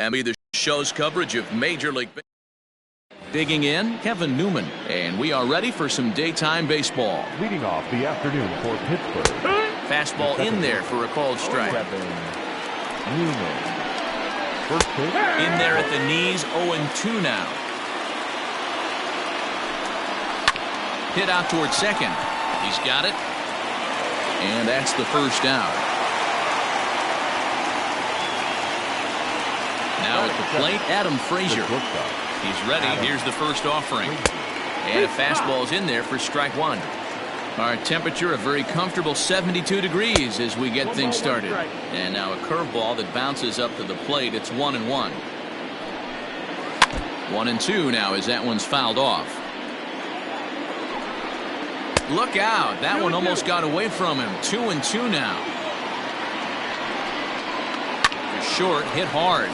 And be the show's coverage of Major League Baseball. Digging in, Kevin Newman. And we are ready for some daytime baseball. Leading off the afternoon for Pittsburgh. Fastball in there for a called strike. Newman. First pitch. In there at the knees, 0-2 now. Hit out towards second. He's got it. And that's the first out. Now at the plate, Adam Frazier. He's ready. Here's the first offering. And a fastball's in there for strike one. Our temperature, a very comfortable 72 degrees as we get things started. And now a curveball that bounces up to the plate. It's 1-1. 1-2 now as that one's fouled off. Look out. That one almost got away from him. 2-2 now. Short, hit hard.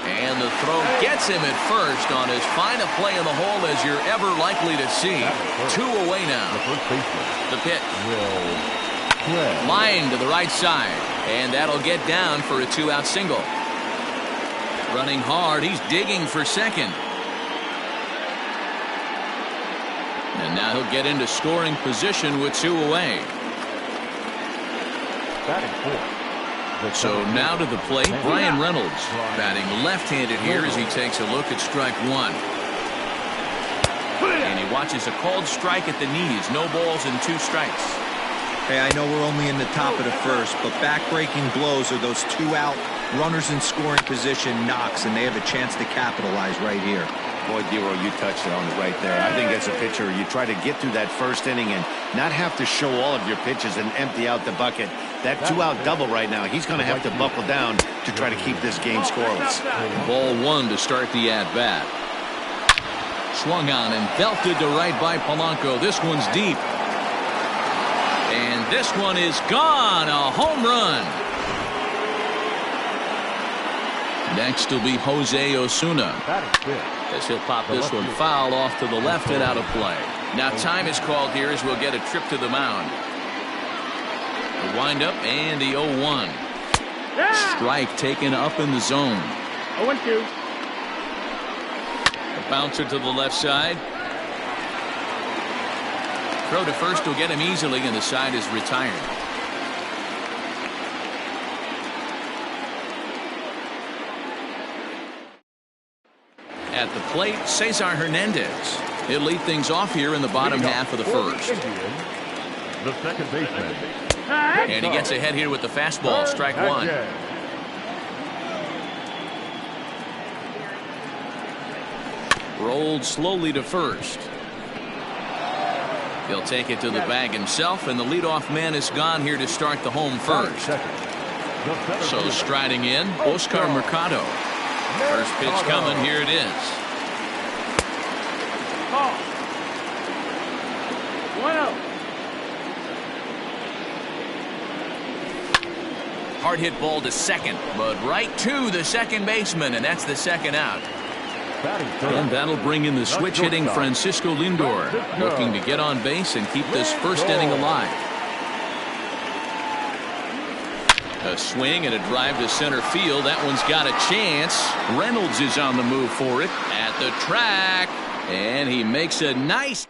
And the throw gets him at first on as fine a play in the hole as you're ever likely to see. 2 away now. The pitch. Line to the right side. And that'll get down for a 2-out single. Running hard. He's digging for second. And now he'll get into scoring position with 2 away. Batting fourth. So now to the plate, Brian Reynolds, batting left-handed here as he takes a look at strike one. And he watches a called strike at the knees. No balls and 2 strikes. Hey, I know we're only in the top of the first, but back-breaking blows are those 2-out runners in scoring position knocks, and they have a chance to capitalize right here. Boy, Dero, you touched it on it right there. I think as a pitcher, you try to get through that first inning and not have to show all of your pitches and empty out the bucket. That 2-out double right now, he's going to have to buckle down to try to keep this game scoreless. Ball 1 to start the at-bat. Swung on and belted to right by Polanco. This one's deep. And this one is gone. A home run. Next will be Jose Osuna. As he'll pop this one foul off to the left and out of play. Now time is called here as we'll get a trip to the mound. The windup and the 0-1. Strike taken up in the zone. 0-2. A bouncer to the left side. Throw to first will get him easily, and the side is retired. At the plate, Cesar Hernandez. He'll lead things off here in the bottom half of the first. The second baseman. And he gets ahead here with the fastball. Strike one. Rolled slowly to first. He'll take it to the bag himself, and the leadoff man is gone here to start the home first. So striding in, Oscar Mercado. First pitch coming. Here it is. Hard hit ball to second, but right to the second baseman, and that's the second out. And that'll bring in the switch hitting Francisco Lindor, looking to get on base and keep this first inning alive. A swing and a drive to center field. That one's got a chance. Reynolds is on the move for it at the track, and he makes a nice.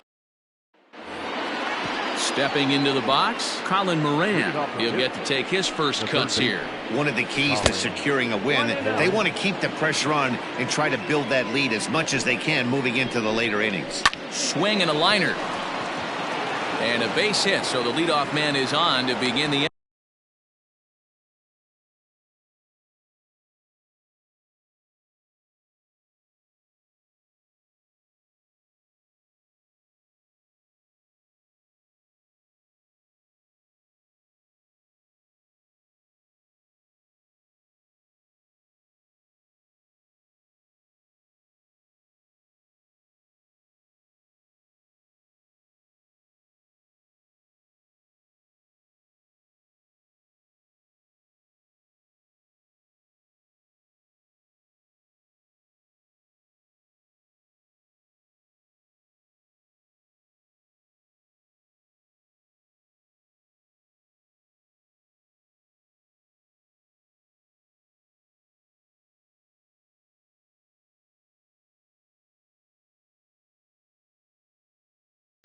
Stepping into the box, Colin Moran. He'll get to take his first cuts here. One of the keys to securing a win, they want to keep the pressure on and try to build that lead as much as they can moving into the later innings. Swing and a liner. And a base hit, so the leadoff man is on to begin the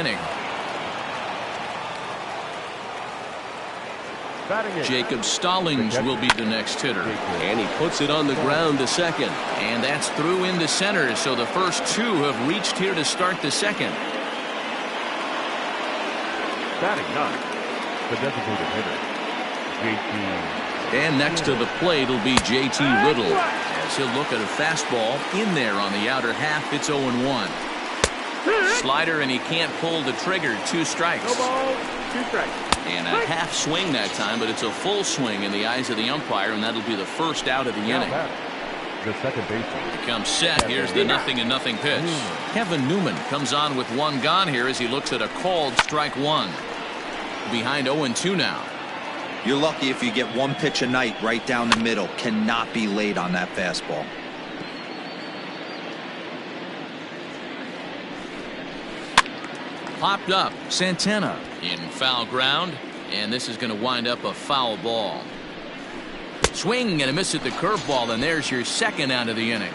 inning. Batting eighth. Jacob Stallings will be the next hitter. And he puts it on the ground to second. And that's through into center. So the first two have reached here to start the second. Batting ninth. The designated hitter, JT. And next to the plate will be JT Riddle. As he'll look at a fastball in there on the outer half. It's 0-1. Slider, and he can't pull the trigger. 2 strikes. No balls, 2 strikes. And a half swing that time, but it's a full swing in the eyes of the umpire, and that'll be the first out of the inning. The second baseman. Becomes set. Here's the 0-0 pitch. Kevin Newman comes on with 1 gone here as he looks at a called strike 1. Behind 0-2 now. You're lucky if you get 1 pitch a night right down the middle. Cannot be late on that fastball. Popped up. Santana in foul ground. And this is going to wind up a foul ball. Swing and a miss at the curveball. And there's your second out of the inning.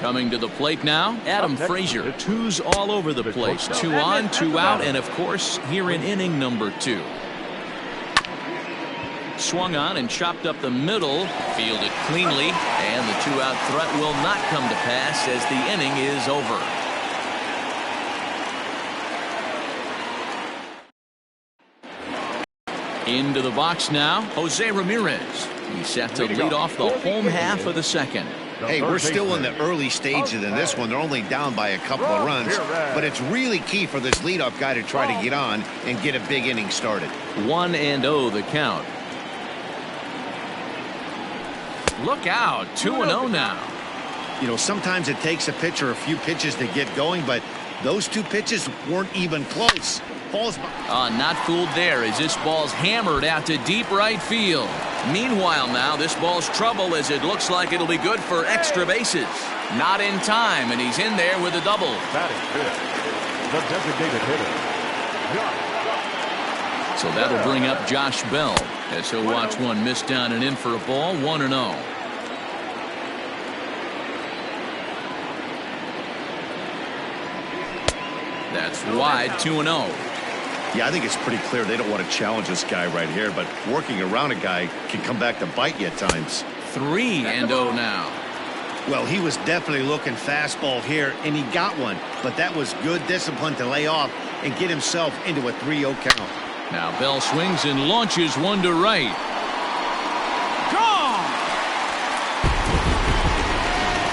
Coming to the plate now, Adam Frazier. 2s all over the place. 2 on, 2 out. And, of course, here in inning number 2. Swung on and chopped up the middle. Fielded cleanly. And the 2-out threat will not come to pass as the inning is over. Into the box now, Jose Ramirez. He's set to lead off the home half of the second. Hey, we're still in the early stages in this one. They're only down by a couple of runs, but it's really key for this leadoff guy to try to get on and get a big inning started. 1-0 the count. Look out, 2-0 now. You know, sometimes it takes a pitcher a few pitches to get going, but those 2 pitches weren't even close. Not fooled there as this ball's hammered out to deep right field. Meanwhile now, this ball's trouble as it looks like it'll be good for extra bases. Not in time, and he's in there with a double. Batting fifth. The designated hitter, So that'll bring up Josh Bell as he'll watch one miss down and in for a ball. 1-0. That's wide. 2-0. Yeah, I think it's pretty clear they don't want to challenge this guy right here, but working around a guy can come back to bite you at times. 3-0 now. Well, he was definitely looking fastball here, and he got one, but that was good discipline to lay off and get himself into a 3-0 count. Now Bell swings and launches one to right.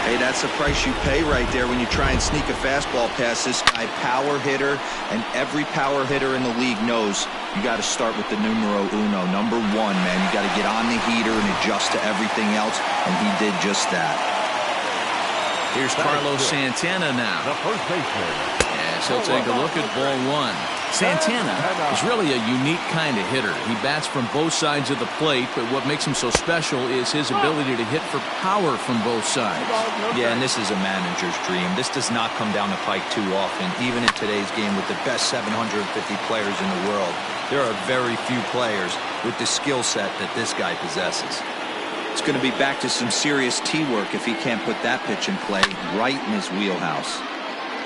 Hey, that's the price you pay right there when you try and sneak a fastball past this guy. Power hitter, and every power hitter in the league knows you got to start with the numero uno, number 1, man. You got to get on the heater and adjust to everything else, and he did just that. Here's Carlos Santana now. the first baseman. Yes, he'll take a look at ball 1. Santana is really a unique kind of hitter. He bats from both sides of the plate, but what makes him so special is his ability to hit for power from both sides. Yeah, and this is a manager's dream. This does not come down the pike too often, even in today's game with the best 750 players in the world. There are very few players with the skill set that this guy possesses. It's going to be back to some serious tee work if he can't put that pitch in play right in his wheelhouse.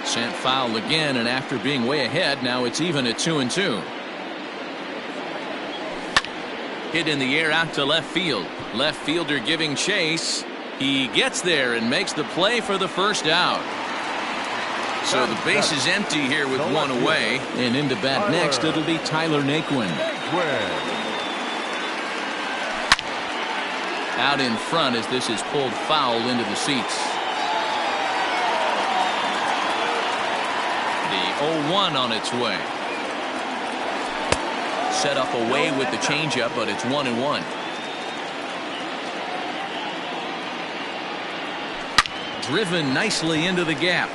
Sent foul again, and after being way ahead, now it's even at 2-2. Hit in the air out to left field. Left fielder giving chase. He gets there and makes the play for the first out. So the base is empty here with 1 away. And into bat next, it'll be Tyler Naquin. Out in front as this is pulled foul into the seats. The 0-1 on its way. Set up away with the changeup, but it's 1-1. Driven nicely into the gap.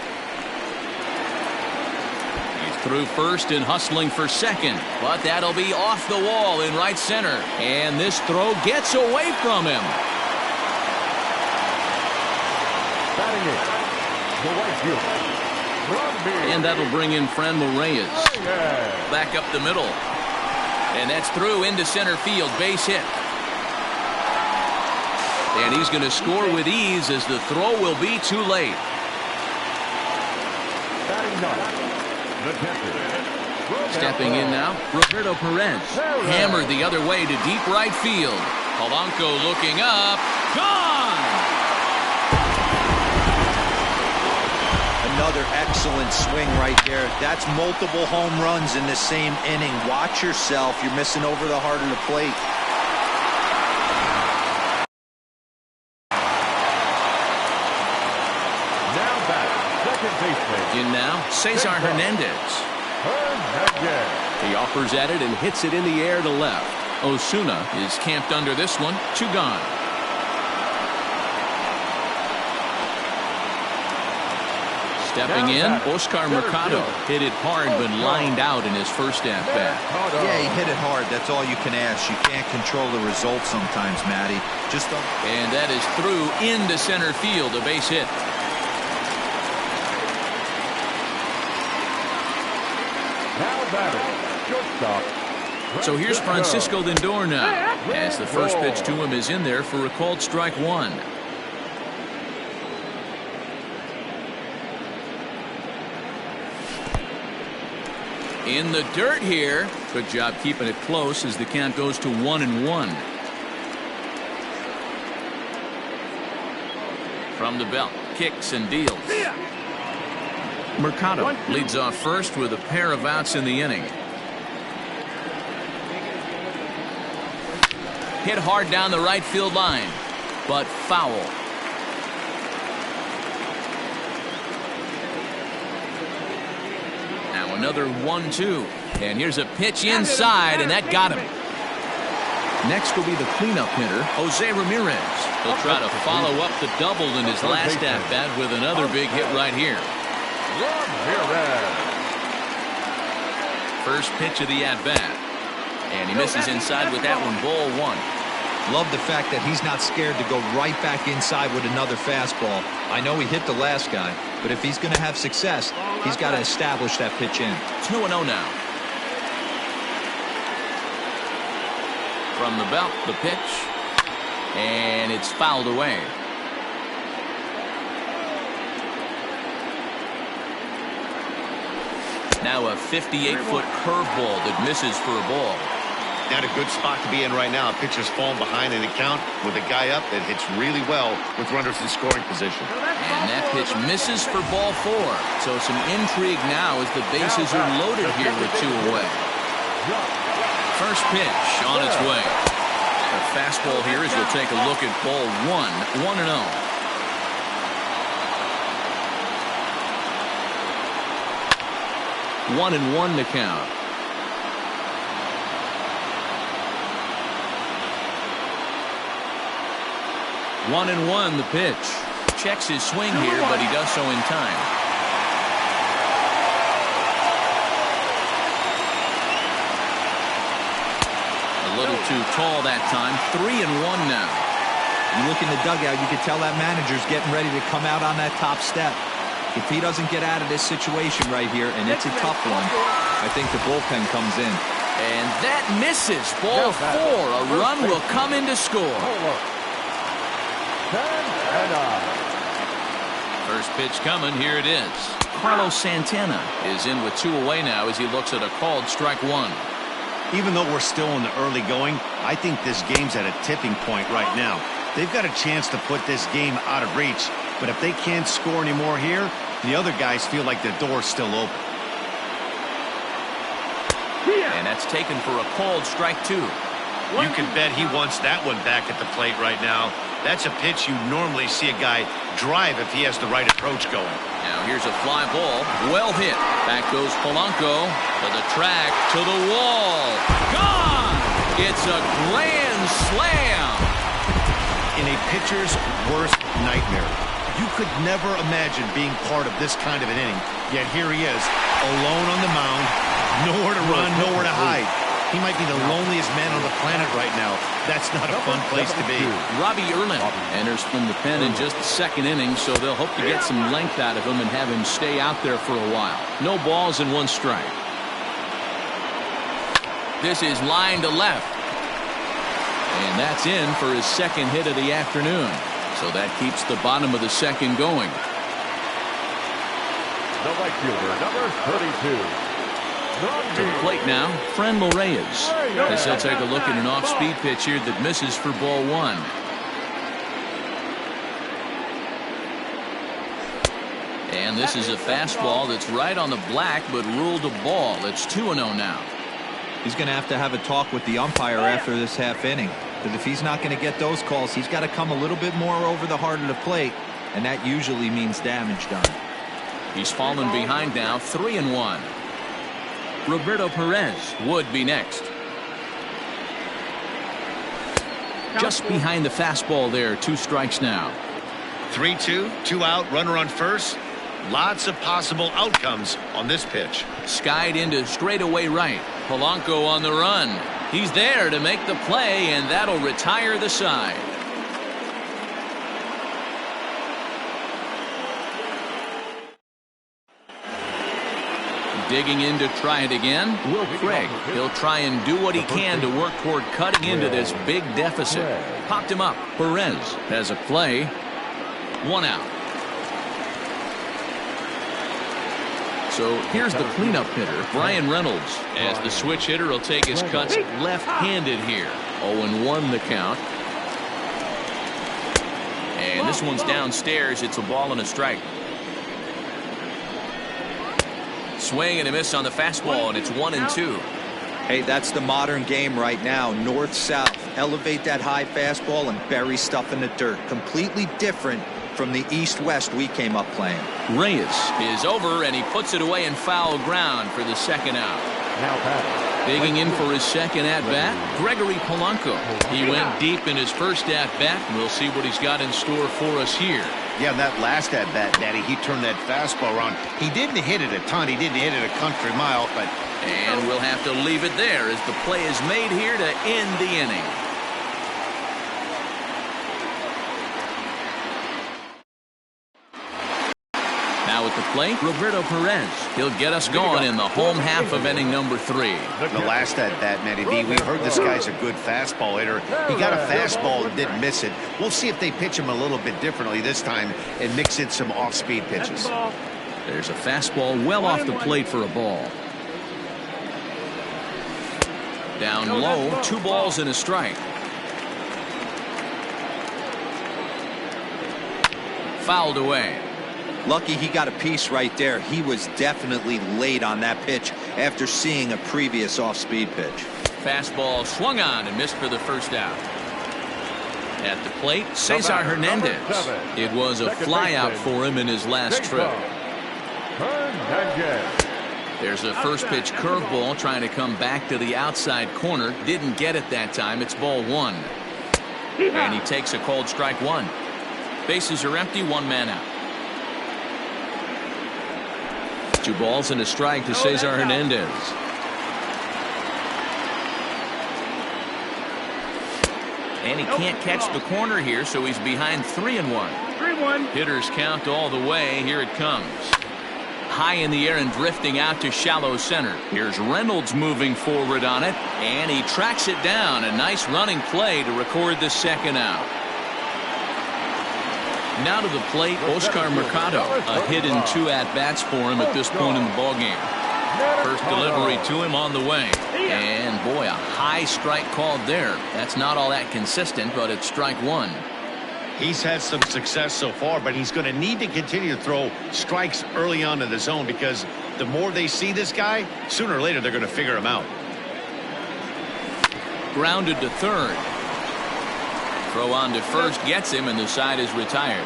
He's through first and hustling for second, but that'll be off the wall in right center. And this throw gets away from him. Batting it, the right fielder. And that'll bring in Franmil Reyes. Back up the middle. And that's through into center field. Base hit. And he's going to score with ease as the throw will be too late. Batting ninth, The catcher. Stepping in now, Roberto Perez. Hammered the other way to deep right field. Polanco looking up. Gone! Another excellent swing right there. That's multiple home runs in the same inning. Watch yourself. You're missing over the heart of the plate. Now back, second baseman. In now, Cesar Hernandez. He offers at it and hits it in the air to left. Osuna is camped under this one. 2 gone. Stepping in, Oscar Mercado hit it hard but lined out in his first at-bat. Yeah, he hit it hard. That's all you can ask. You can't control the results sometimes, Matty. Just don't. And that is through into center field, a base hit. Now batting, shortstop. So here's Francisco Lindor now, as the first pitch to him is in there for a called strike 1. In the dirt here. Good job keeping it close as the count goes to 1-1. From the belt, kicks and deals. Mercado leads off first with a pair of outs in the inning. Hit hard down the right field line, but foul. Now another 1-2. And here's a pitch inside, and that got him. Next will be the cleanup hitter, Jose Ramirez. He'll try to follow up the double in his last at-bat with another big hit right here. First pitch of the at-bat. And he misses inside with that one, ball 1. Love the fact that he's not scared to go right back inside with another fastball. I know he hit the last guy, but if he's going to have success, he's got to establish that pitch in. 2-0 now. From the belt, the pitch. And it's fouled away. Now a 58-foot curveball that misses for a ball. Not a good spot to be in right now. Pitcher's falling behind in the count with a guy up that hits really well with runners in scoring position. And that pitch misses for ball 4. So some intrigue now as the bases are loaded here with 2 away. First pitch on its way. The fastball here as we'll take a look at ball 1, 1-0. 1-1 to count. One and one, the pitch. Checks his swing here, but he does so in time. A little too tall that time. 3-1 now. You look in the dugout, you can tell that manager's getting ready to come out on that top step. If he doesn't get out of this situation right here, and it's a tough one, I think the bullpen comes in. And that misses. Ball 4. A run will come in to score. First pitch coming. Here it is. Carlos Santana is in with 2 away now as he looks at a called strike 1. Even though we're still in the early going, I think this game's at a tipping point right now. They've got a chance to put this game out of reach, but if they can't score anymore here, the other guys feel like the door's still open. And that's taken for a called strike 2. You can bet he wants that one back at the plate right now. That's a pitch you normally see a guy drive if he has the right approach going. Now here's a fly ball. Well hit. Back goes Polanco to the track, to the wall. Gone! It's a grand slam. In a pitcher's worst nightmare. You could never imagine being part of this kind of an inning. Yet here he is, alone on the mound, nowhere to run, nowhere to hide. He might be the loneliest man on the planet right now. That's not a fun place to be. Robbie Erlin enters from the pen in just the second inning, so they'll hope to get some length out of him and have him stay out there for a while. No balls and 1 strike. This is line to left. And that's in for his second hit of the afternoon. So that keeps the bottom of the second going. The right fielder, number 32. To the plate now, Franmil Reyes. As he'll take a look at an off-speed pitch here that misses for ball one. And this is a fastball that's right on the black, but ruled a ball. It's 2-0 now. He's going to have a talk with the umpire after this half inning. Because if he's not going to get those calls, he's got to come a little bit more over the heart of the plate. And that usually means damage done. He's fallen behind now, 3-1. Roberto Perez would be next. Just behind the fastball there, 2 strikes now. 3-2, 2 out, runner on first. Lots of possible outcomes on this pitch. Skied into straightaway right. Polanco on the run. He's there to make the play, and that'll retire the side. Digging in to try it again, Will Craig. He'll try and do what he can to work toward cutting into this big deficit. Popped him up. Perez has a play. 1 out. So here's the cleanup hitter, Brian Reynolds, as the switch hitter will take his cuts left-handed here. 0-1 the count. And this one's downstairs. It's a ball and a strike. Swing and a miss on the fastball, and it's 1-2. Hey, that's the modern game right now. North-south. Elevate that high fastball and bury stuff in the dirt. Completely different from the east-west we came up playing. Reyes is over, and he puts it away in foul ground for the second out. Now batting. Digging in for his second at-bat, Gregory Polanco. He went deep in his first at-bat, and we'll see what he's got in store for us here. Yeah, that last at-bat, Daddy, he turned that fastball around. He didn't hit it a ton. He didn't hit it a country mile, but... And we'll have to leave it there as the play is made here to end the inning. Now at the plate, Roberto Perez. He'll get us going in the home half of inning number 3. The last at-bat, Matty B, we heard this guy's a good fastball hitter. He got a fastball and didn't miss it. We'll see if they pitch him a little bit differently this time and mix in some off-speed pitches. There's a fastball well off the plate for a ball. Down low, 2 balls and a strike. Fouled away. Lucky he got a piece right there. He was definitely late on that pitch after seeing a previous off-speed pitch. Fastball swung on and missed for the first out. At the plate, Cesar Hernandez. It was a flyout for him in his last trip. There's a first pitch curveball trying to come back to the outside corner. Didn't get it that time. It's ball 1. And he takes a called strike 1. Bases are empty, 1 man out. 2 balls and a strike to Cesar Hernandez. And he can't catch the corner here, so he's behind 3-1. 3-1. Hitters count all the way. Here it comes. High in the air and drifting out to shallow center. Here's Reynolds moving forward on it, and he tracks it down. A nice running play to record the second out. Now to the plate, Oscar Mercado. A hit in 2 at-bats for him at this point in the ballgame. First delivery to him on the way. And, boy, a high strike called there. That's not all that consistent, but it's strike 1. He's had some success so far, but he's going to need to continue to throw strikes early on in the zone because the more they see this guy, sooner or later they're going to figure him out. Grounded to third. Throw on to first gets him, and the side is retired.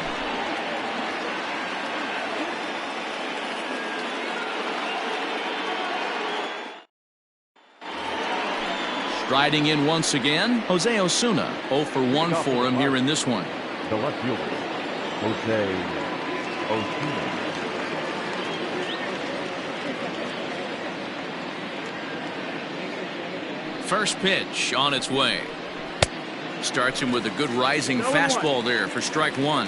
Striding in once again, Jose Osuna. 0 for 1 for him here in this one. The left fielder, Jose Osuna. First pitch on its way. Starts him with a good rising fastball there for strike 1.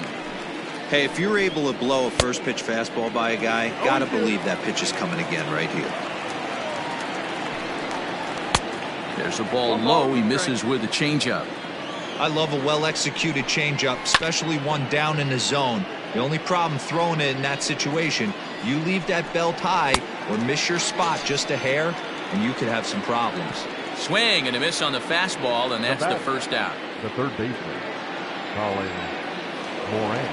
Hey, if you're able to blow a first pitch fastball by a guy, gotta believe that pitch is coming again right here. There's a ball low. He misses with a changeup. I love a well-executed changeup, especially one down in the zone. The only problem throwing it in that situation, you leave that belt high or miss your spot just a hair, and you could have some problems. Swing and a miss on the fastball, and that's the first out. The third baseman, Colin Moran.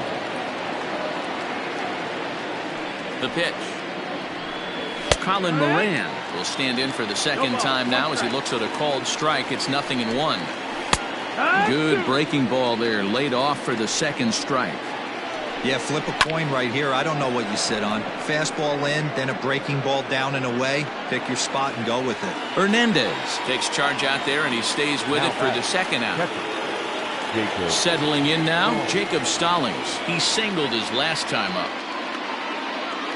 The pitch. Colin Moran will stand in for the second time now as he looks at a called strike. It's 0-1. Good breaking ball there, laid off for the second strike. Yeah, flip a coin right here. I don't know what you sit on. Fastball in, then a breaking ball down and away. Pick your spot and go with it. Hernandez takes charge out there, and he stays with it for the second out. Settling in now, Jacob Stallings. He singled his last time up.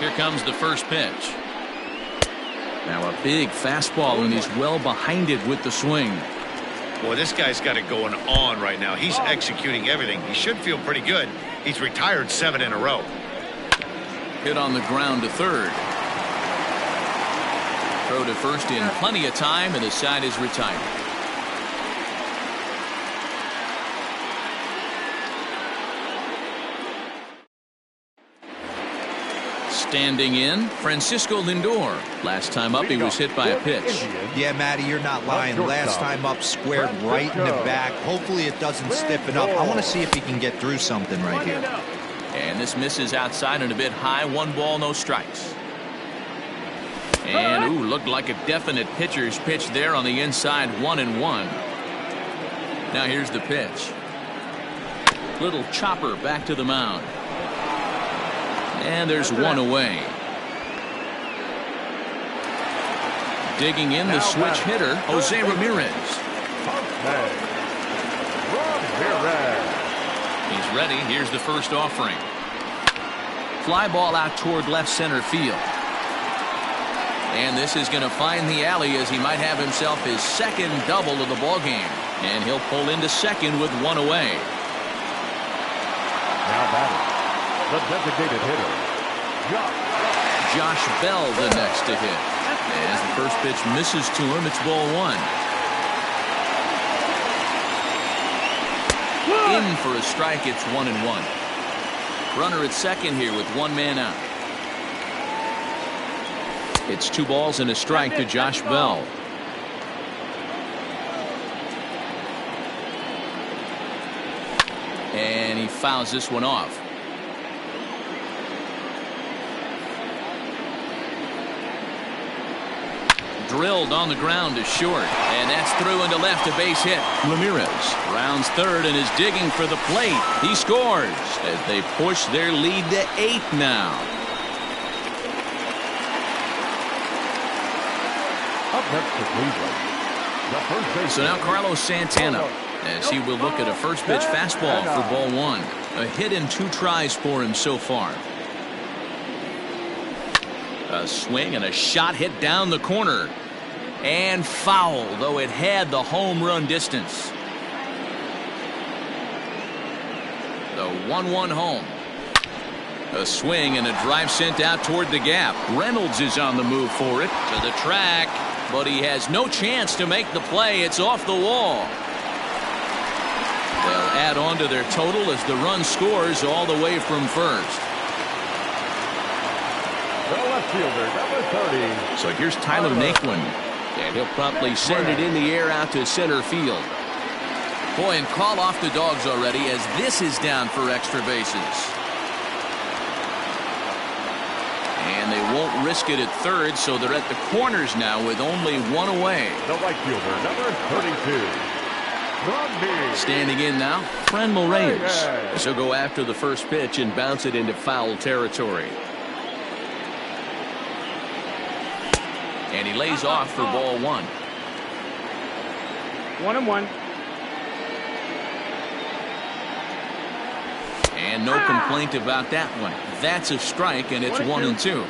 Here comes the first pitch. Now a big fastball, and he's well behind it with the swing. Boy, this guy's got it going on right now. He's executing everything. He should feel pretty good. He's retired 7 in a row. Hit on the ground to third. Throw to first in plenty of time, and the side is retired. Standing in, Francisco Lindor. Last time up, he was hit by a pitch. Yeah, Matty, you're not lying. Last time up, squared right in the back. Hopefully it doesn't stiffen up. I want to see if he can get through something right here. And this misses outside and a bit high. 1 ball, no strikes. And, ooh, looked like a definite pitcher's pitch there on the inside. 1-1. Now here's the pitch. Little chopper back to the mound. And there's 1 away. Digging in the switch hitter, Jose Ramirez. He's ready. Here's the first offering. Fly ball out toward left center field. And this is going to find the alley as he might have himself his second double of the ballgame. And he'll pull into second with 1 away. Now batting, the designated hitter, Josh Bell the next to hit. As the first pitch misses to him, it's ball 1. In for a strike, it's 1-1. Runner at second here with 1 man out. It's 2 balls and a strike to Josh Bell. And he fouls this one off. Drilled on the ground to short, and that's through into left, a base hit. Ramirez rounds third and is digging for the plate. He scores as they push their lead to 8 now. up next to Cleveland. The first base. So now Carlos Santana, as he will look at a first pitch fastball for ball 1. A hit in 2 tries for him so far. A swing and a shot hit down the corner. And foul, though it had the home run distance. The 1-1 home. A swing and a drive sent out toward the gap. Reynolds is on the move for it to the track, but he has no chance to make the play. It's off the wall. They'll add on to their total as the run scores all the way from first. The left fielder, number 30. So here's Tyler Naquin, and he'll promptly send it in the air out to center field. Boy, and call off the dogs already as this is down for extra bases. And they won't risk it at third, so they're at the corners now with only 1 away. The right fielder, number 32. Standing in now, Franmil Reyes. He'll go after the first pitch and bounce it into foul territory. And he lays off for ball 1. 1-1. And no complaint about that one. That's a strike, and it's 1-2.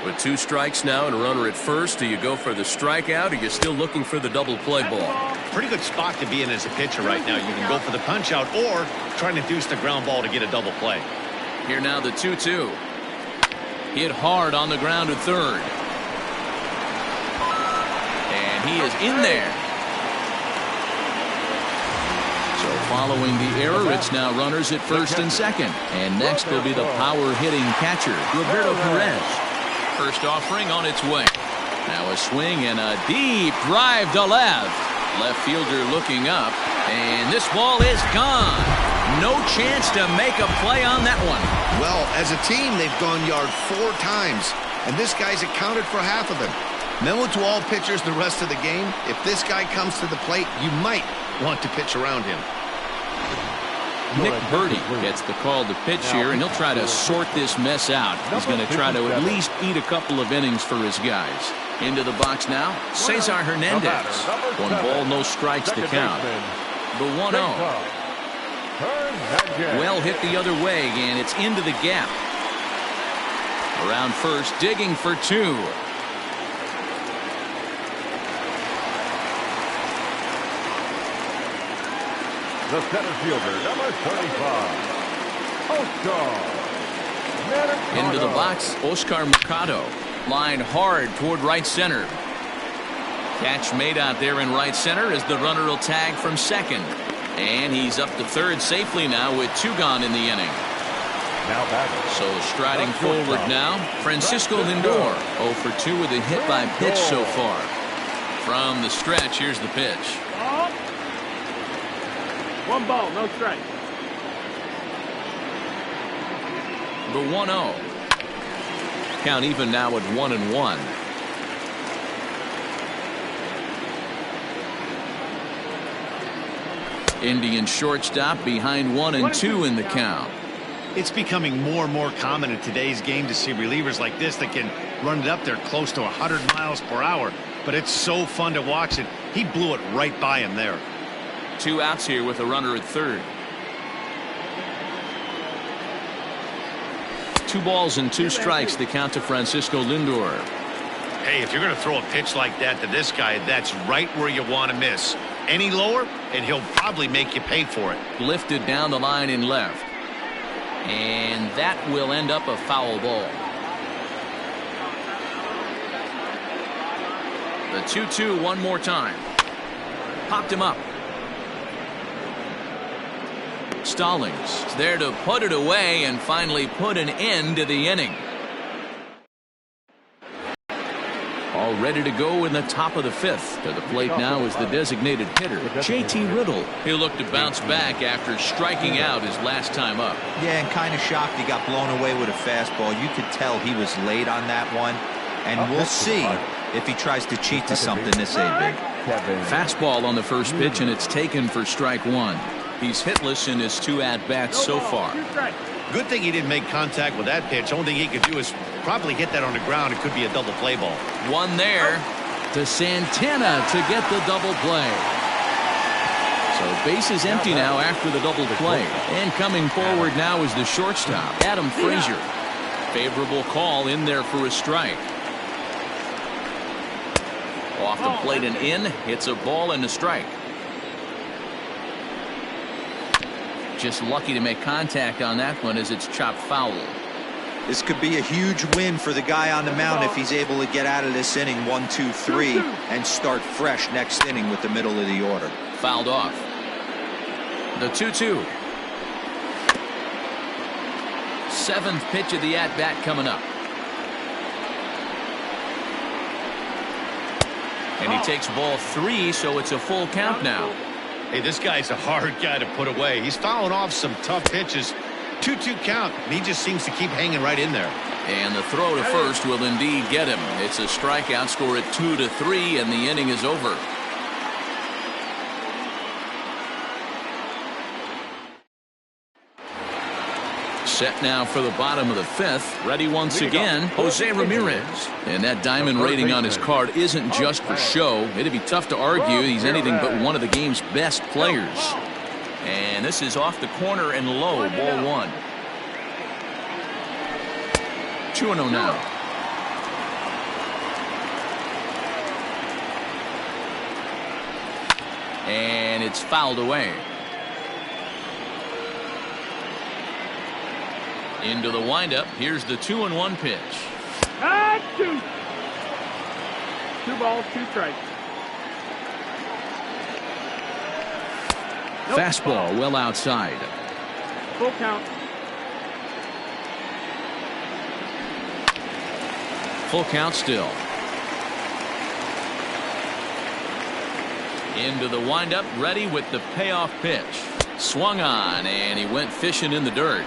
With 2 strikes now and a runner at first, do you go for the strikeout, or are you still looking for the double play ball? Pretty good spot to be in as a pitcher right now. You can go for the punch out or trying to deuce the ground ball to get a double play. Here now the 2-2. Hit hard on the ground at third. And he is in there. So Following the error, it's now runners at first and second. And next will be the power-hitting catcher, Roberto Perez. First offering on its way. Now a swing and a deep drive to left. Left fielder looking up, and this ball is gone. No chance to make a play on that one. Well, as a team, they've gone yard 4 times, and this guy's accounted for half of them. Memo to all pitchers the rest of the game. If this guy comes to the plate, you might want to pitch around him. Nick Birdie gets the call to pitch here, and he'll try to sort this mess out. He's going to try to at least eat a couple of innings for his guys. Into the box now, Cesar Hernandez. 1 ball, no strikes to count. The 1-0. Well hit the other way, and it's into the gap. Around first, digging for 2. The center fielder, number 35, Oscar. Into the box, Oscar Mercado. Line hard toward right center. Catch made out there in right center as the runner will tag from second. And he's up to third safely now with 2 gone in the inning. So striding forward now, Francisco Lindor. 0 for 2 with a hit by pitch so far. From the stretch, here's the pitch. 1 ball, no strike. The 1-0. Count even now at 1-1. Indian shortstop behind 1 and 2 in the count. It's becoming more and more common in today's game to see relievers like this that can run it up there close to 100 miles per hour. But it's so fun to watch it. He blew it right by him there. 2 outs here with a runner at third. 2 balls and 2 strikes the count to Francisco Lindor. Hey, if you're going to throw a pitch like that to this guy, that's right where you want to miss. Any lower, and he'll probably make you pay for it. Lifted down the line in left. And that will end up a foul ball. The 2-2 one more time. Popped him up. Stallings is there to put it away and finally put an end to the inning. All ready to go in the top of the 5th. To the plate now is the designated hitter, J.T. Riddle. He'll look to bounce back after striking out his last time up. Yeah, and kind of shocked he got blown away with a fastball. You could tell he was late on that one. And we'll see if he tries to cheat to something this big. Fastball on the first pitch, and it's taken for strike 1. He's hitless in his 2 at-bats so far. Good thing he didn't make contact with that pitch. Only thing he could do is probably hit that on the ground. It could be a double play ball. 1 there to Santana to get the double play. So base is empty now after the double play. And coming forward now is the shortstop, Adam Frazier. Favorable call in there for a strike. Off the plate and in. Hits a ball and a strike. Just lucky to make contact on that one as it's chopped foul. This could be a huge win for the guy on the mound if he's able to get out of this inning 1, 2, 3 and start fresh next inning with the middle of the order. Fouled off. The 2-2. 7th pitch of the at-bat coming up. And he takes ball 3, so it's a full count now. Hey, this guy's a hard guy to put away. He's fouling off some tough pitches. 2-2 count. He just seems to keep hanging right in there. And the throw to first will indeed get him. It's a strikeout, score at 2-3, and the inning is over. Set now for the bottom of the 5th. Ready once again, Jose Ramirez. And that diamond rating on his card isn't just for show. It'd be tough to argue he's anything but one of the game's best players. And this is off the corner and low, ball 1. 2-0 now. And it's fouled away. Into the windup. Here's the 2-1 pitch. 2. 2 balls, 2 strikes. Fastball well outside. Full count. Full count still. Into the windup, ready with the payoff pitch. Swung on, and he went fishing in the dirt.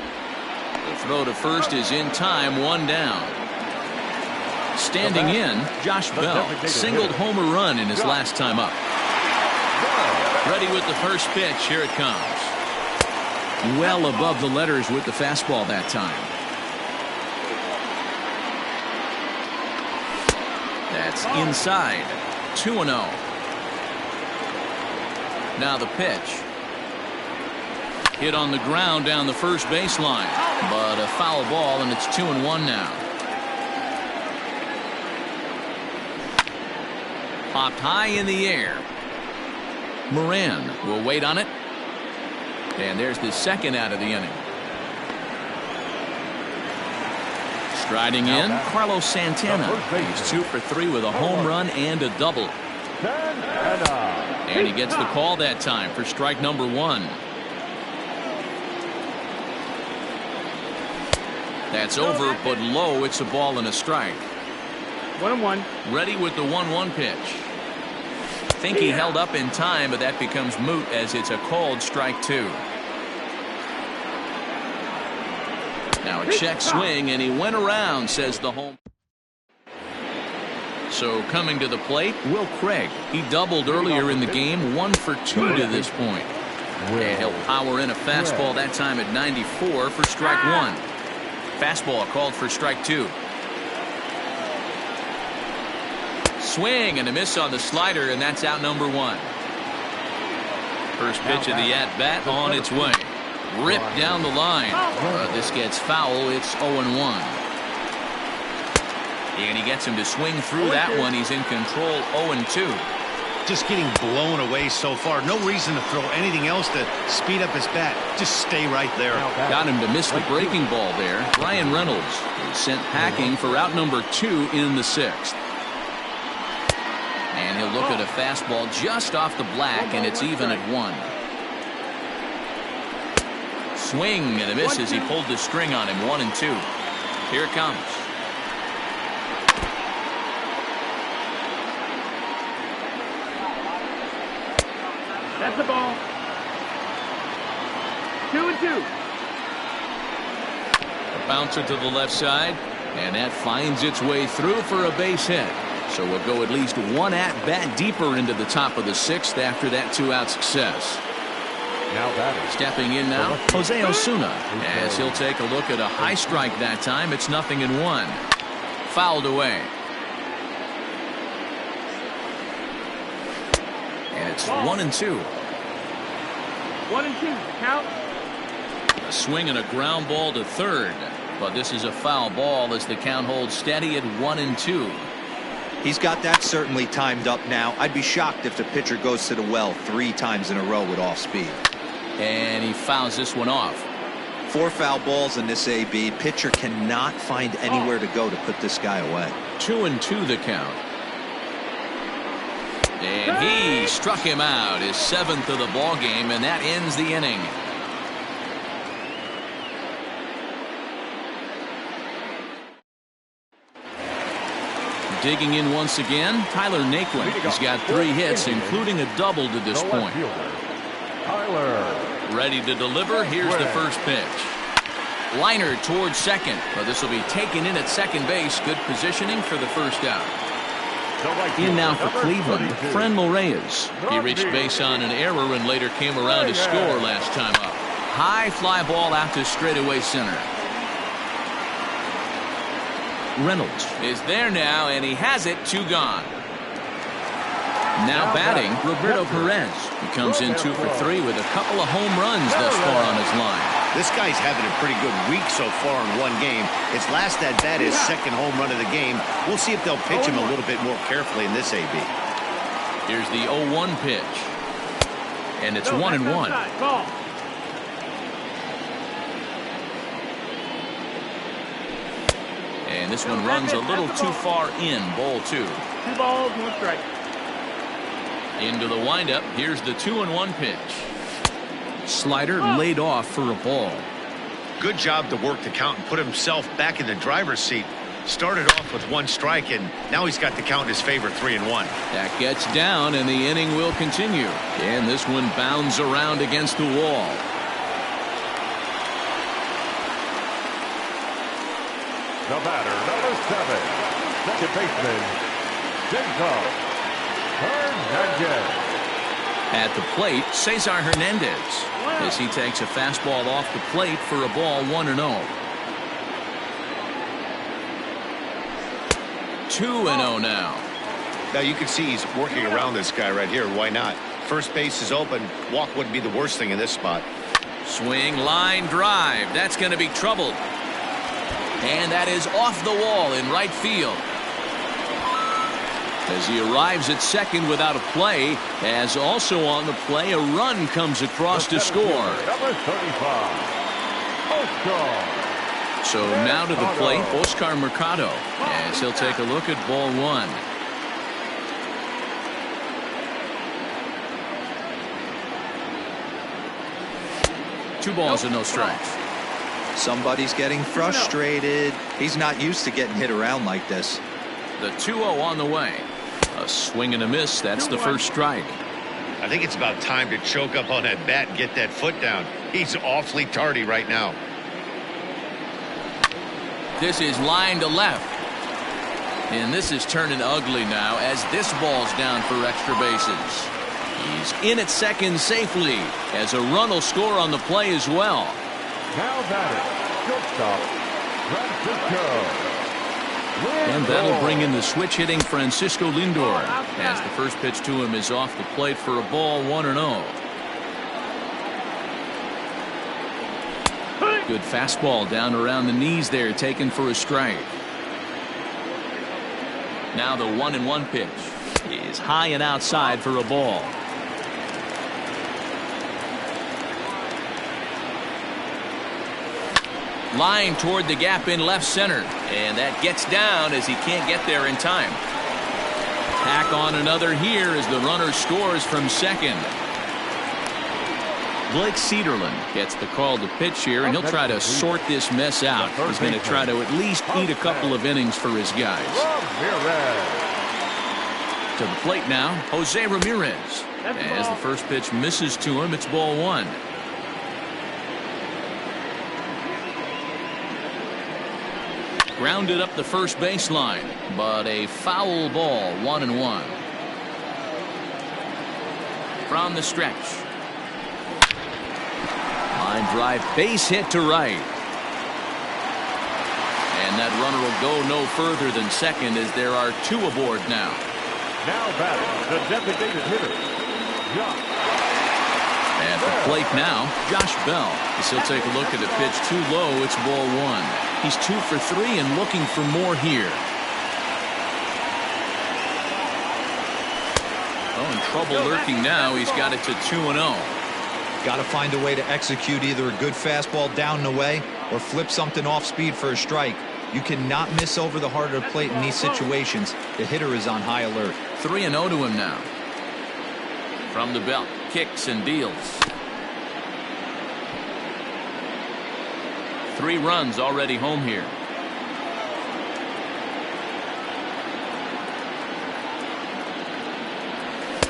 The throw to first is in time, one down. Standing in, Josh Bell singled home a run in his last time up. Ready with the first pitch, here it comes. Well above the letters with the fastball that time. That's inside, 2-0. Now the pitch. Hit on the ground down the first baseline, but a foul ball, and it's 2-1 now. Popped high in the air. Moran will wait on it. And there's the second out of the inning. Striding in, Carlos Santana. He's 2 for 3 with a home run and a double. And he gets the call that time for strike number 1. That's over, but low. It's a ball and a strike. 1-1. Ready with the 1-1 pitch. Think he held up in time, but that becomes moot as it's a called strike 2. Now a check swing, and he went around, says the home. So coming to the plate, Will Craig. He doubled earlier in the game, 1 for 2 to this point. And he'll power in a fastball that time at 94 for strike 1. Fastball called for strike 2. Swing and a miss on the slider, and that's out number 1. First pitch of the at-bat on its way. Ripped down the line. This gets foul. It's 0-1. And he gets him to swing through that one. He's in control, 0-2. Just getting blown away so far. No reason to throw anything else to speed up his bat. Just stay right there. Got him to miss the breaking ball there. Ryan Reynolds is sent packing for out number 2 in the 6th. And he'll look at a fastball just off the black, and it's even at 1. Swing and a miss as he pulled the string on him, 1-2. Here it comes. That's the ball. 2-2. A bouncer to the left side, and that finds its way through for a base hit. So we'll go at least one at-bat deeper into the top of the 6th after that 2-out success. Now batting. Stepping in now, Jose Osuna, as he'll take a look at a high strike that time. It's 0-1. Fouled away. And it's 1-2. 1-2. Count. A swing and a ground ball to third. But this is a foul ball as the count holds steady at 1-2. He's got that certainly timed up now. I'd be shocked if the pitcher goes to the well 3 times in a row with off speed. And he fouls this one off. 4 foul balls in this AB. Pitcher cannot find anywhere to go to put this guy away. 2-2 the count. And he struck him out, his 7th of the ball game, and that ends the inning. Digging in once again, Tyler Naquin. He's got 3 hits, including a double to this point. Tyler. Ready to deliver. Here's the first pitch. Liner towards second, but this will be taken in at second base. Good positioning for the first out. In now for Cleveland, Franmil Reyes. He reached base on an error and later came around to score last time up. High fly ball out to straightaway center. Reynolds is there now, and he has it. 2 gone. Now batting, Roberto Perez. He comes in 2 for 3 with a couple of home runs thus far on his line. This guy's having a pretty good week so far in one game. His last at bat is 2nd home run of the game. We'll see if they'll pitch him a little bit more carefully in this AB. Here's the 0-1 pitch. And it's 1-1. Ball. And this one runs a little too far in. Ball 2. 2 balls, 1 strike. Into the windup. Here's the 2-1 pitch. Slider laid off for a ball. Good job to work the count and put himself back in the driver's seat. Started off with 1 strike, and now he's got the count in his favor, 3-1. That gets down, and the inning will continue. And this one bounds around against the wall. The batter, number 7, second baseman, Jacob Hernandez. At the plate, Cesar Hernandez, as he takes a fastball off the plate for a ball, 1-0. 2-0 now. Now you can see he's working around this guy right here. Why not? First base is open. Walk wouldn't be the worst thing in this spot. Swing, line, drive. That's going to be troubled. And that is off the wall in right field. As he arrives at second without a play, as also on the play, a run comes across to score. Number 35, Oscar. So now to the plate, Oscar Mercado, as he'll take a look at ball 1. Two balls and no strikes. Somebody's getting frustrated. He's not used to getting hit around like this. The 2-0 on the way. A swing and a miss. That's the first strike. I think it's about time to choke up on that bat and get that foot down. He's awfully tardy right now. This is line to left. And this is turning ugly now as this ball's down for extra bases. He's in at second safely as a run will score on the play as well. Now batting, shortstop, Francisco. And that'll bring in the switch hitting Francisco Lindor as the first pitch to him is off the plate for a ball, 1-0. Good fastball down around the knees there, taken for a strike. Now the 1-1 pitch is high and outside for a ball. Line toward the gap in left center, and that gets down as he can't get there in time. Tack on another here as the runner scores from second. Blake Cederland gets the call to pitch here, and he'll try to sort this mess out. He's going to try to at least eat a couple of innings for his guys. To the plate now, Jose Ramirez. As the first pitch misses to him, it's ball 1. Grounded up the first baseline, but a foul ball, 1-1. From the stretch. Line drive, base hit to right. And that runner will go no further than second as there are 2 aboard now. Now batting, the designated hitter, Josh. At the plate now, Josh Bell. As he'll take a look at the pitch too low, it's ball 1. He's 2 for 3 and looking for more here. Oh, in trouble lurking now. He's got it to 2-0. Got to find a way to execute either a good fastball down and away or flip something off speed for a strike. You cannot miss over the heart of the plate in these situations. The hitter is on high alert. 3-0 to him now. From the belt, kicks and deals. 3 runs already home here.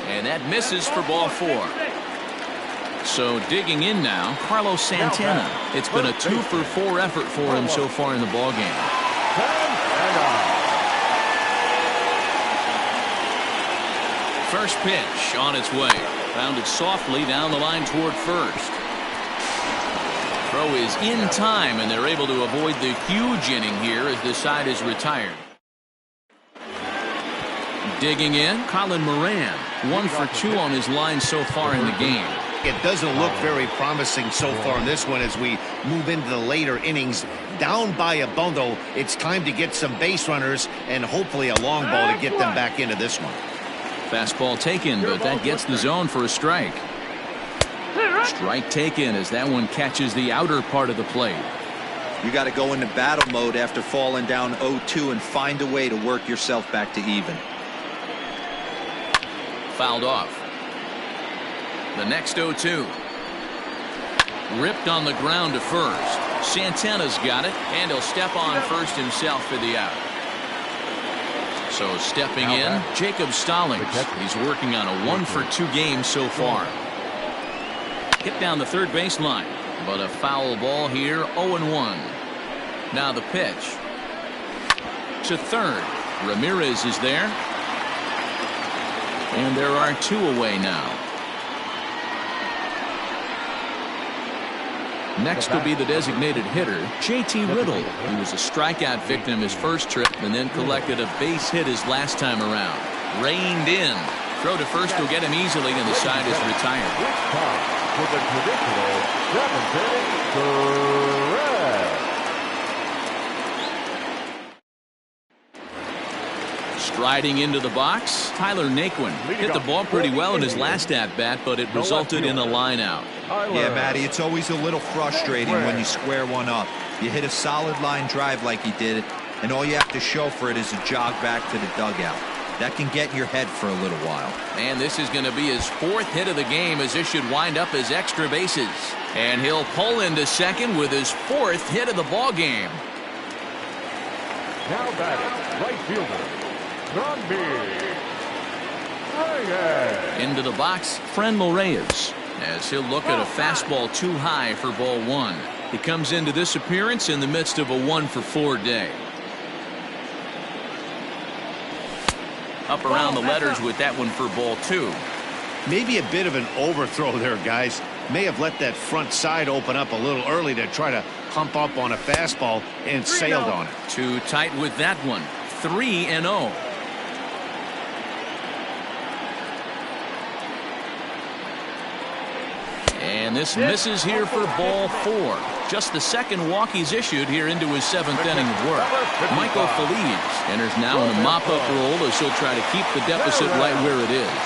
And that misses for ball 4. So digging in now, Carlos Santana. It's been a 2 for 4 effort for him so far in the ballgame. First pitch on its way. Grounded softly down the line toward first. Throw is in time, and they're able to avoid the huge inning here as this side is retired. Digging in, Colin Moran. 1 for 2 on his line so far in the game. It doesn't look very promising so far in this one as we move into the later innings. Down by a bundle, it's time to get some base runners and hopefully a long ball to get them back into this one. Fastball taken, but that gets the zone for a strike. Strike taken as that one catches the outer part of the plate. You got to go into battle mode after falling down 0-2 and find a way to work yourself back to even. Fouled off. The next 0-2. Ripped on the ground to first. Santana's got it, and he'll step on first himself for the out. So stepping in, Jacob Stallings. He's working on a 1-for-2 game so far. Hit down the third baseline, but a foul ball here, 0-1. Now the pitch. To third. Ramirez is there. And there are 2 away now. Next will be the designated hitter, J.T. Riddle. He was a strikeout victim his first trip and then collected a base hit his last time around. Reined in. Throw to first will get him easily, and the side is retired. It's time for the traditional 7th inning threat. Striding into the box, Tyler Naquin hit the ball pretty well in his last at-bat, but it resulted in a line out. Yeah, Matty, it's always a little frustrating when you square one up. You hit a solid line drive like he did, and all you have to show for it is a jog back to the dugout. That can get in your head for a little while. And this is going to be his 4th hit of the game, as this should wind up as extra bases. And he'll pull into second with his 4th hit of the ball game. Now batting, right fielder, Reyes. Into the box, Friendly Reyes, as he'll look at a fastball too high for ball 1. He comes into this appearance in the midst of a 1-for-4 day. Up around the letters with that one for ball 2. Maybe a bit of an overthrow there, guys. May have let that front side open up a little early to try to hump up on a fastball and sailed on it. Too tight with that one. 3-0. And this misses here for ball 4. Just the second walk he's issued here into his 7th inning of work. Michael Feliz enters now in a mop-up role as he'll try to keep the deficit right where it is.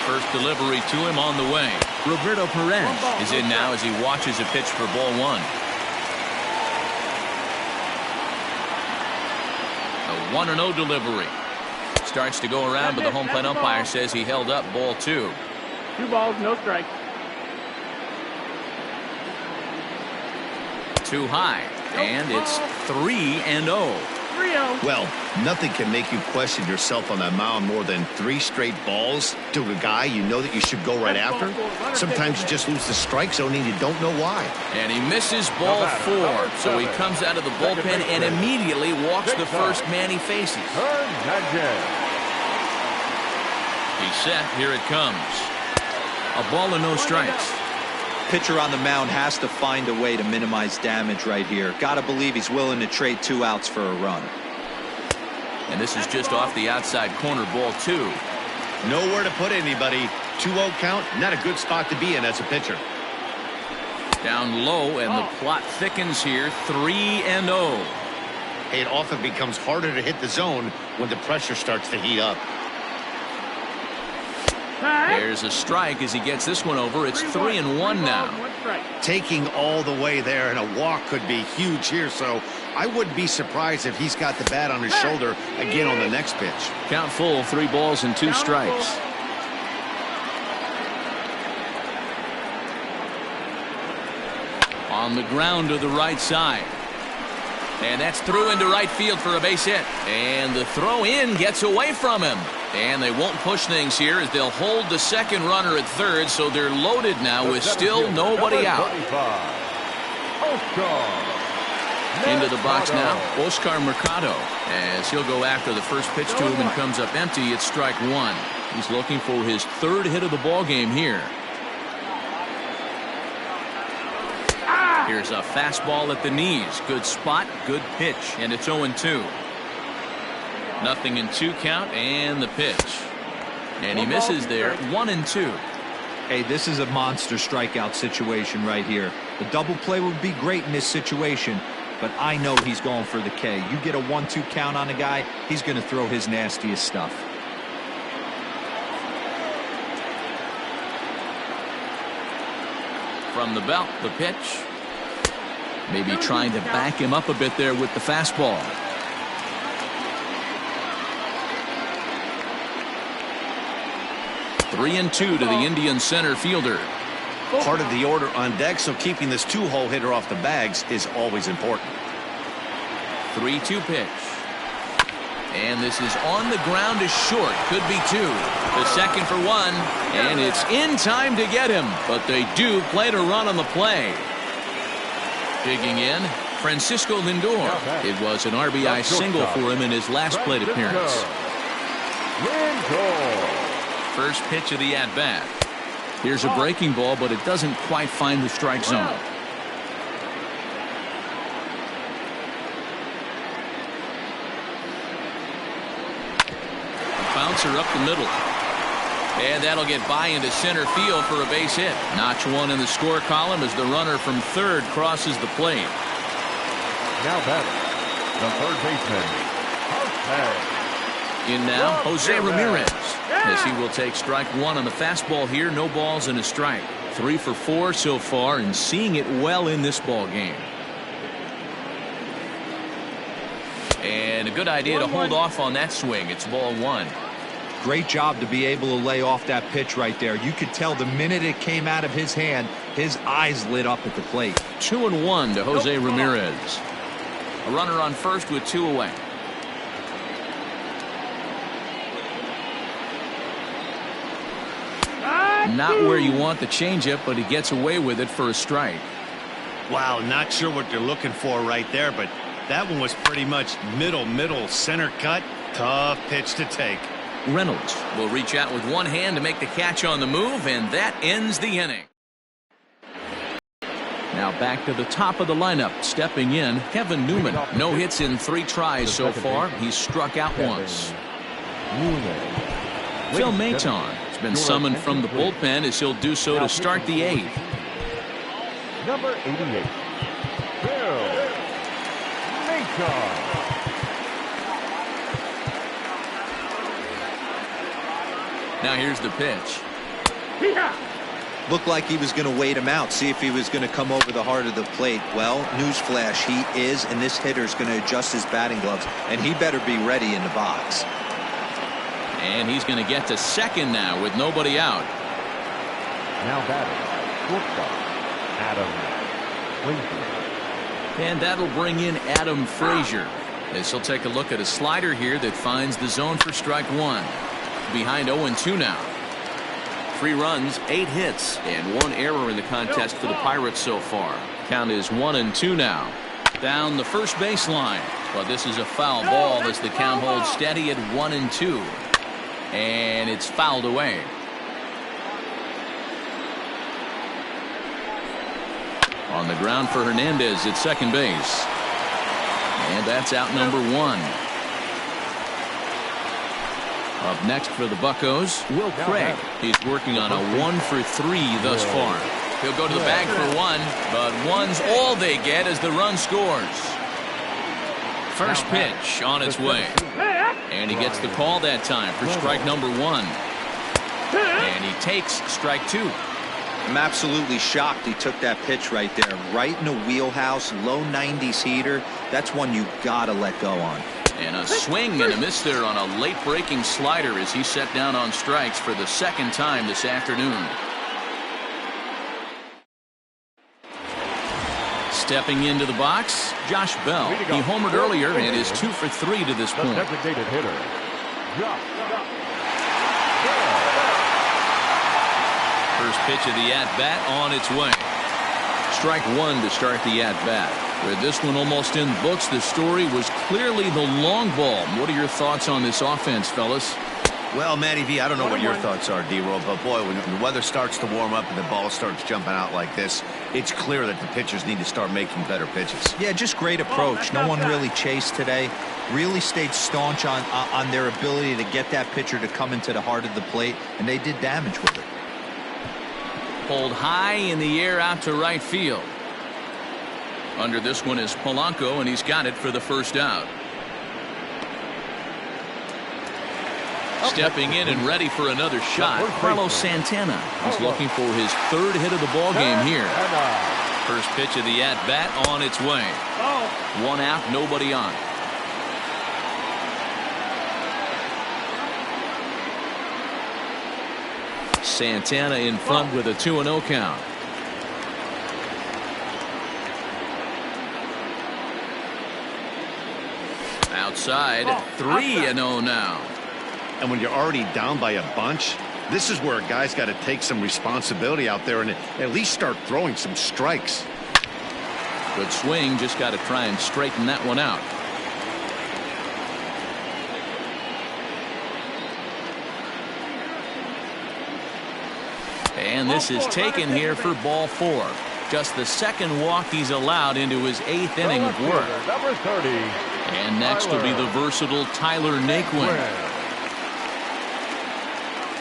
First delivery to him on the way. Roberto Perez is in now as he watches a pitch for ball 1. A 1-0 delivery. Starts to go around, but the home plate umpire says he held up ball 2. 2 balls, no strikes. Too high, and it's 3-0. 3-0. Well, nothing can make you question yourself on that mound more than 3 straight balls to a guy you know that you should go right after. Sometimes you just lose the strike zone and you don't know why. And he misses ball 4, so he comes out of the bullpen and immediately walks the first man he faces. He's set. Here it comes. A ball and no strikes. Pitcher on the mound has to find a way to minimize damage right here. Gotta believe he's willing to trade 2 outs for a run. And this is just off the outside corner, ball 2. Nowhere to put anybody. 2-0 count, not a good spot to be in as a pitcher. Down low, and the plot thickens here. 3-0. It often becomes harder to hit the zone when the pressure starts to heat up. There's a strike as he gets this one over. It's 3-1 now. Taking all the way there, and a walk could be huge here, so I wouldn't be surprised if he's got the bat on his shoulder again on the next pitch. Count full, 3 balls and 2 strikes. On the ground to the right side. And that's through into right field for a base hit. And the throw in gets away from him. And they won't push things here as they'll hold the second runner at third, so they're loaded now with still nobody out. Into the box now, Oscar Mercado, as he'll go after the first pitch to him and comes up empty. It's strike 1. He's looking for his 3rd hit of the ball game here. Here's a fastball at the knees. Good spot, good pitch, and it's 0-2. Nothing in 2 count, and the pitch. And he misses there, 1-2. Hey, this is a monster strikeout situation right here. The double play would be great in this situation, but I know he's going for the K. You get a 1-2 count on a guy, he's going to throw his nastiest stuff. From the belt, the pitch. Maybe trying to back him up a bit there with the fastball. Three and 2 to the Indian center fielder. part of the order on deck, so keeping this two-hole hitter off the bags is always important. 3-2 pitch. And this is on the ground is short. Could be two. The second for one. And it's in time to get him. But they do play to run on the play. Digging in, Francisco Lindor. It was an RBI single for him in his last plate appearance. First pitch of the at-bat. Here's a breaking ball, but it doesn't quite find the strike zone. Bouncer up the middle. And that'll get by into center field for a base hit. Notch one in the score column as the runner from third crosses the plate. Now batting, the third baseman, Jose. In now, Jose Ramirez, as he will take strike one on the fastball here. No balls and a strike. 3 for 4 so far, and seeing it well in this ball game. And a good idea to hold off on that swing. It's ball one. Great job to be able to lay off that pitch right there. You could tell the minute it came out of his hand, his eyes lit up at the plate. 2-1 to Jose Ramirez. A runner on first with 2 away. Not where you want the changeup, but he gets away with it for a strike. Wow, not sure what they're looking for right there, but that one was pretty much middle, center cut. Tough pitch to take. Reynolds will reach out with one hand to make the catch on the move, and that ends the inning. Now back to the top of the lineup. Stepping in, Kevin Newman. No hits in 3 tries so far. He's struck out once. Phil Maton has been summoned from the bullpen as he'll do so to start the 8th. Number 88, Phil Maton. Now here's the pitch. Looked like he was going to wait him out, see if he was going to come over the heart of the plate. Well, newsflash, he is, and this hitter's going to adjust his batting gloves, and he better be ready in the box. And he's going to get to second now with nobody out. Now batting, shortstop, Adam Frazier. And that'll bring in Adam Frazier, as he'll take a look at a slider here that finds the zone for strike one. Behind 0-2 now. 3 runs, 8 hits, and 1 error in the contest for the Pirates so far. Count is 1-2 now. Down the first baseline. But this is a foul ball as the count holds steady at 1-2. And it's fouled away. On the ground for Hernandez at second base. And that's out number 1. Up next for the Buccos, Will Craig. He's working on a 1 for 3 thus far. He'll go to the bag for 1, but 1's all they get as the run scores. First pitch on its way. And he gets the call that time for strike number 1. And he takes strike 2. I'm absolutely shocked he took that pitch right there. Right in the wheelhouse, low 90s heater. That's one you gotta let go on. And a swing and a miss there on a late breaking slider as he set down on strikes for the second time this afternoon. Stepping into the box, Josh Bell. He homered earlier and is 2 for 3 to this point. Designated hitter, Josh First pitch of the at-bat on its way. Strike 1 to start the at-bat. With this one almost in the books, the story was clearly the long ball. What are your thoughts on this offense, fellas? Well, Matty V, I don't know what your thoughts are, D-Roll, but boy, when the weather starts to warm up and the ball starts jumping out like this, it's clear that the pitchers need to start making better pitches. Yeah, just great approach. No one really chased today. Really stayed staunch on their ability to get that pitcher to come into the heart of the plate, and they did damage with it. Pulled high in the air out to right field. Under this one is Polanco, and he's got it for the first out. Stepping in and ready for another shot, Carlos Santana. He's looking for his 3rd hit of the ball game here. First pitch of the at-bat on its way. 1 out, nobody on. Santana in front with a 2-0 count. Outside, 3-0 now. And when you're already down by a bunch, this is where a guy's got to take some responsibility out there and at least start throwing some strikes. Good swing, just got to try and straighten that one out. And this is taken here for ball 4. Just the second walk he's allowed into his 8th inning of work. Number 30. And next will be the versatile Tyler Naquin.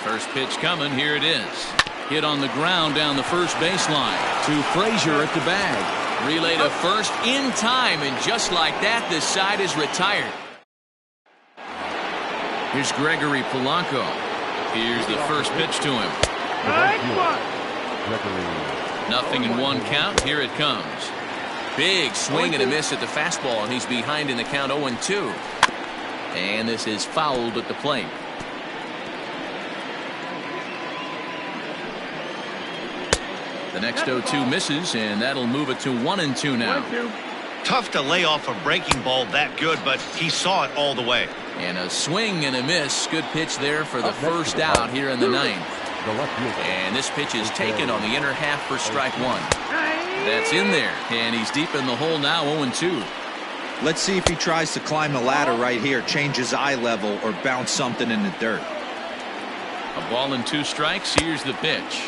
First pitch coming. Here it is. Hit on the ground down the first baseline. To Frazier at the bag. Relay to first in time. And just like that, this side is retired. Here's Gregory Polanco. Here's the first pitch to him. Nothing in 1 count. Here it comes. Big swing and a miss at the fastball, and he's behind in the count 0-2. And this is fouled at the plate. The next 0-2 misses, and that'll move it to 1-2 now. Tough to lay off a breaking ball that good, but he saw it all the way. And a swing and a miss. Good pitch there for the first out here in the 9th. And this pitch is taken on the inner half for strike 1. That's in there, and he's deep in the hole now, 0-2. Let's see if he tries to climb the ladder right here, change his eye level, or bounce something in the dirt. A ball and 2 strikes. Here's the pitch.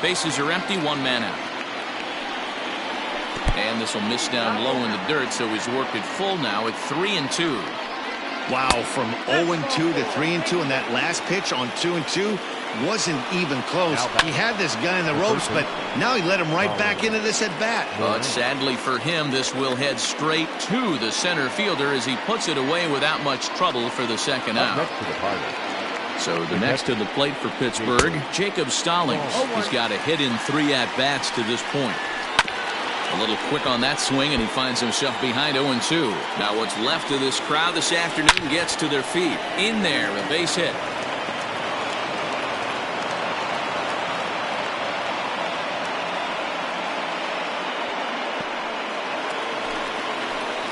Bases are empty, 1 man out. And this will miss down low in the dirt, so he's worked it full now at 3-2. Wow, from 0-2 to 3-2, and that last pitch on 2-2 wasn't even close. He had this guy in the ropes, but now he let him right back into this at bat. But sadly for him, this will head straight to the center fielder as he puts it away without much trouble for the second out. So the next to the plate for Pittsburgh, Jacob Stallings. He's got a hit in 3 at-bats to this point. A little quick on that swing, and he finds himself behind 0-2. Now what's left of this crowd this afternoon gets to their feet. In there, a base hit.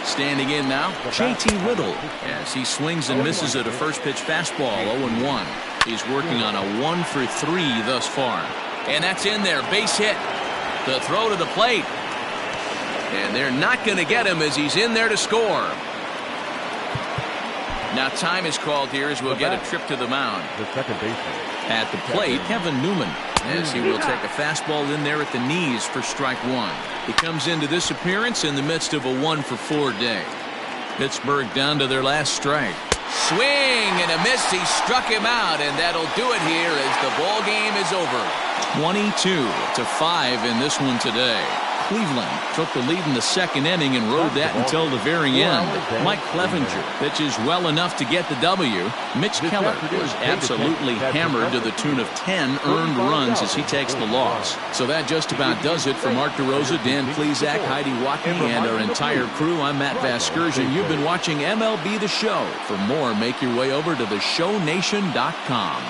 Standing in now, J.T. Riddle, as he swings and misses at a first pitch fastball, 0-1. He's working on a 1-for-3 thus far. And that's in there, base hit. The throw to the plate. And they're not going to get him as he's in there to score. Now time is called here as we'll get a trip to the mound. The second baseman. At the plate, Kevin Newman, as he will take a fastball in there at the knees for strike 1. He comes into this appearance in the midst of a 1-for-4 day. Pittsburgh down to their last strike. Swing and a miss. He struck him out, and that'll do it here as the ball game is over. 22-5 in this one today. Cleveland took the lead in the second inning and rode that until the very end. Mike Clevenger pitches well enough to get the W. Mitch Keller was absolutely hammered to the tune of 10 earned runs as he takes the loss. So that just about does it for Mark DeRosa, Dan Plesac, Heidi Watkey, and our entire crew. I'm Matt Vasgersian. You've been watching MLB The Show. For more, make your way over to theshownation.com.